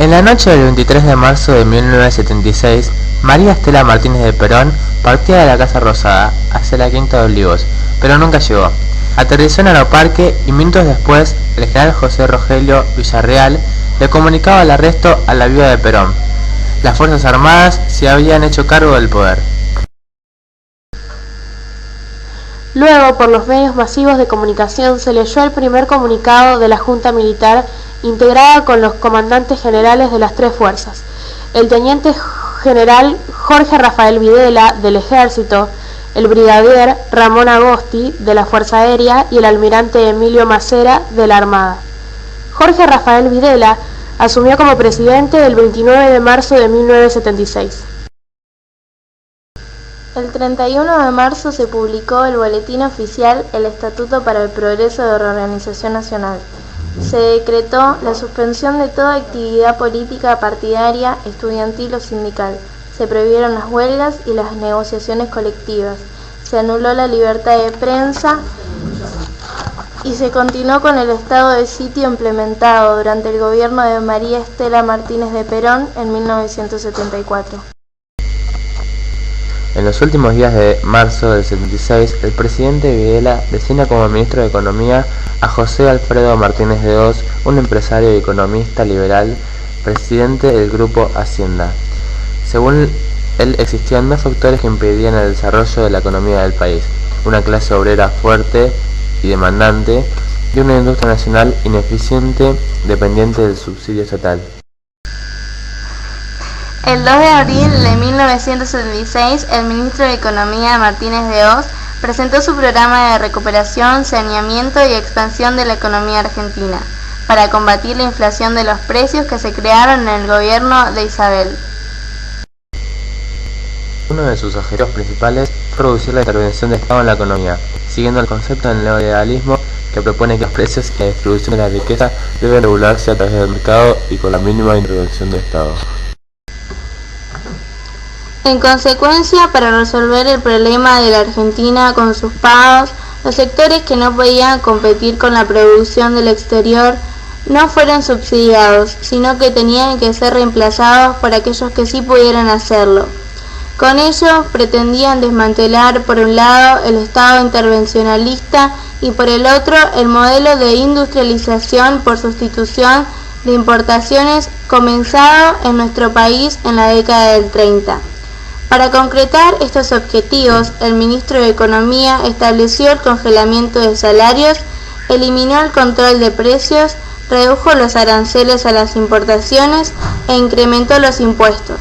En la noche del 23 de marzo de 1976, María Estela Martínez de Perón partía de la Casa Rosada hacia la Quinta de Olivos, pero nunca llegó. Aterrizó en Aeroparque y minutos después, el general José Rogelio Villarreal le comunicaba el arresto a la viuda de Perón. Las Fuerzas Armadas se habían hecho cargo del poder. Luego, por los medios masivos de comunicación, se leyó el primer comunicado de la Junta Militar, integrada con los comandantes generales de las tres fuerzas, el teniente general Jorge Rafael Videla, del Ejército, el brigadier Ramón Agosti, de la Fuerza Aérea, y el almirante Emilio Macera, de la Armada. Jorge Rafael Videla asumió como presidente el 29 de marzo de 1976. El 31 de marzo se publicó el Boletín Oficial el Estatuto para el Progreso de la Organización Nacional. Se decretó la suspensión de toda actividad política partidaria, estudiantil o sindical. Se prohibieron las huelgas y las negociaciones colectivas. Se anuló la libertad de prensa y se continuó con el estado de sitio implementado durante el gobierno de María Estela Martínez de Perón en 1974. En los últimos días de marzo del 76, el presidente Videla designa como ministro de Economía a José Alfredo Martínez de Hoz, un empresario y economista liberal, presidente del Grupo Hacienda. Según él, existían dos factores que impedían el desarrollo de la economía del país: una clase obrera fuerte y demandante, y una industria nacional ineficiente, dependiente del subsidio estatal. El 2 de abril de 1976, el ministro de Economía Martínez de Hoz presentó su programa de recuperación, saneamiento y expansión de la economía argentina para combatir la inflación de los precios que se crearon en el gobierno de Isabel. Uno de sus objetivos principales fue reducir la intervención del Estado en la economía, siguiendo el concepto del neoliberalismo, que propone que los precios y la distribución de la riqueza deben regularse a través del mercado y con la mínima intervención del Estado. En consecuencia, para resolver el problema de la Argentina con sus pagos, los sectores que no podían competir con la producción del exterior no fueron subsidiados, sino que tenían que ser reemplazados por aquellos que sí pudieran hacerlo. Con ello, pretendían desmantelar por un lado el Estado intervencionalista y por el otro el modelo de industrialización por sustitución de importaciones comenzado en nuestro país en la década del 30. Para concretar estos objetivos, el ministro de Economía estableció el congelamiento de salarios, eliminó el control de precios, redujo los aranceles a las importaciones e incrementó los impuestos.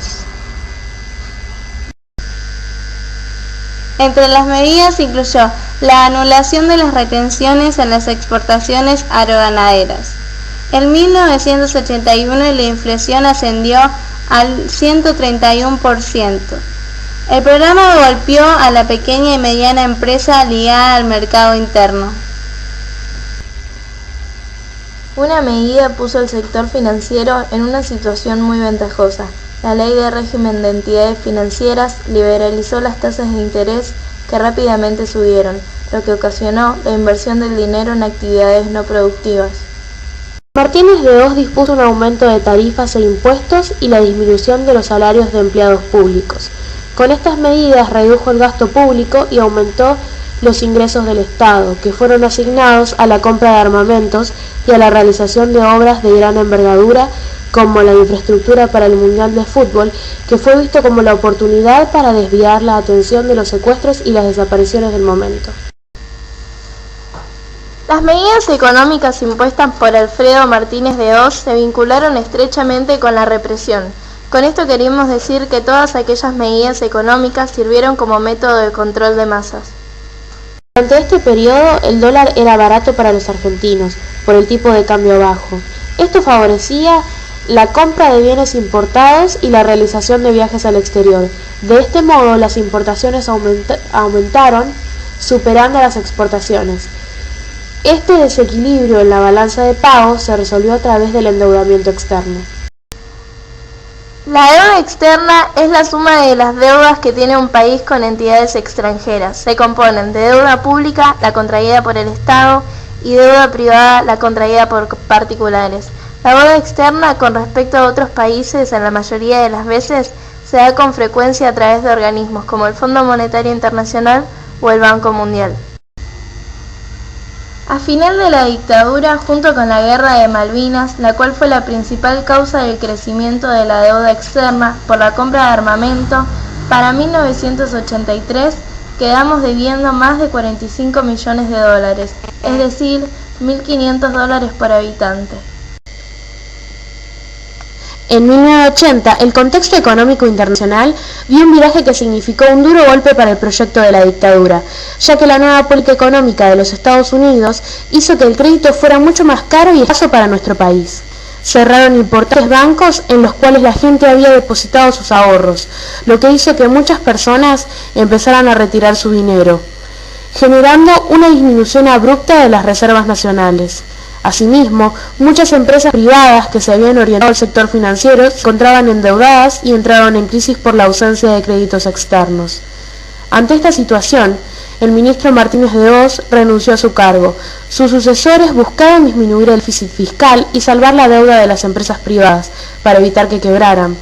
Entre las medidas incluyó la anulación de las retenciones en las exportaciones agroganaderas. En 1981 la inflación ascendió al 131%. El programa golpeó a la pequeña y mediana empresa ligada al mercado interno. Una medida puso al sector financiero en una situación muy ventajosa. La Ley de Régimen de Entidades Financieras liberalizó las tasas de interés que rápidamente subieron, lo que ocasionó la inversión del dinero en actividades no productivas. Martínez de Hoz dispuso un aumento de tarifas e impuestos y la disminución de los salarios de empleados públicos. Con estas medidas redujo el gasto público y aumentó los ingresos del Estado, que fueron asignados a la compra de armamentos y a la realización de obras de gran envergadura, como la infraestructura para el Mundial de Fútbol, que fue visto como la oportunidad para desviar la atención de los secuestros y las desapariciones del momento. Las medidas económicas impuestas por Alfredo Martínez de Hoz se vincularon estrechamente con la represión. Con esto queremos decir que todas aquellas medidas económicas sirvieron como método de control de masas. Durante este periodo, el dólar era barato para los argentinos, por el tipo de cambio bajo. Esto favorecía la compra de bienes importados y la realización de viajes al exterior. De este modo, las importaciones aumentaron, superando las exportaciones. Este desequilibrio en la balanza de pagos se resolvió a través del endeudamiento externo. La deuda externa es la suma de las deudas que tiene un país con entidades extranjeras. Se componen de deuda pública, la contraída por el Estado, y deuda privada, la contraída por particulares. La deuda externa con respecto a otros países, en la mayoría de las veces, se da con frecuencia a través de organismos como el Fondo Monetario Internacional o el Banco Mundial. A final de la dictadura, junto con la Guerra de Malvinas, la cual fue la principal causa del crecimiento de la deuda externa por la compra de armamento, para 1983 quedamos debiendo más de 45 millones de dólares, es decir, 1.500 dólares por habitante. En 1980, el contexto económico internacional vio un viraje que significó un duro golpe para el proyecto de la dictadura, ya que la nueva política económica de los Estados Unidos hizo que el crédito fuera mucho más caro y escaso para nuestro país. Cerraron importantes bancos en los cuales la gente había depositado sus ahorros, lo que hizo que muchas personas empezaran a retirar su dinero, generando una disminución abrupta de las reservas nacionales. Asimismo, muchas empresas privadas que se habían orientado al sector financiero se encontraban endeudadas y entraron en crisis por la ausencia de créditos externos. Ante esta situación, el ministro Martínez de Hoz renunció a su cargo. Sus sucesores buscaron disminuir el déficit fiscal y salvar la deuda de las empresas privadas para evitar que quebraran.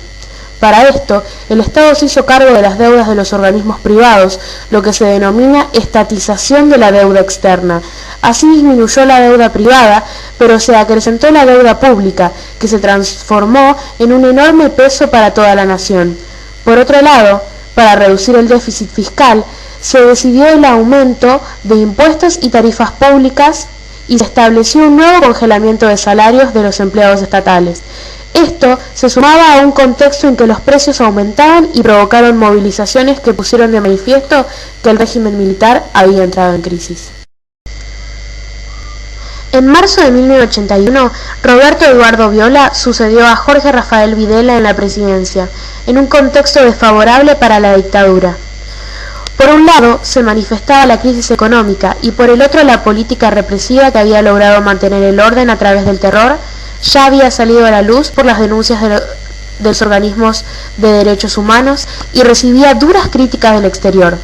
Para esto, el Estado se hizo cargo de las deudas de los organismos privados, lo que se denomina estatización de la deuda externa. Así disminuyó la deuda privada, pero se acrecentó la deuda pública, que se transformó en un enorme peso para toda la nación. Por otro lado, para reducir el déficit fiscal, se decidió el aumento de impuestos y tarifas públicas y se estableció un nuevo congelamiento de salarios de los empleados estatales. Esto se sumaba a un contexto en que los precios aumentaban y provocaron movilizaciones que pusieron de manifiesto que el régimen militar había entrado en crisis. En marzo de 1981, Roberto Eduardo Viola sucedió a Jorge Rafael Videla en la presidencia, en un contexto desfavorable para la dictadura. Por un lado, se manifestaba la crisis económica y por el otro la política represiva que había logrado mantener el orden a través del terror ya había salido a la luz por las denuncias de los organismos de derechos humanos y recibía duras críticas del exterior.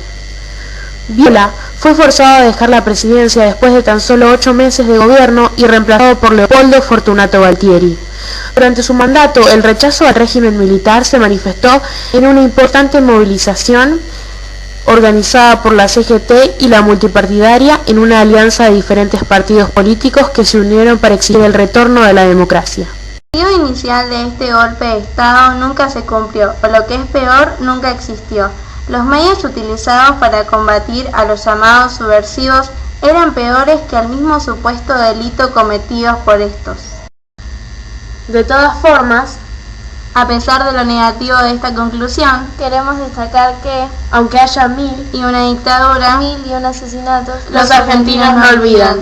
Viola fue forzado a dejar la presidencia después de tan solo 8 meses de gobierno y reemplazado por Leopoldo Fortunato Galtieri. Durante su mandato, el rechazo al régimen militar se manifestó en una importante movilización organizada por la CGT y la multipartidaria en una alianza de diferentes partidos políticos que se unieron para exigir el retorno de la democracia. El objetivo inicial de este golpe de Estado nunca se cumplió, o lo que es peor, nunca existió. Los medios utilizados para combatir a los llamados subversivos eran peores que el mismo supuesto delito cometido por estos. De todas formas, a pesar de lo negativo de esta conclusión, queremos destacar que, aunque haya 1000 y una dictadura, 1000 y un asesinato, los argentinos no olvidan.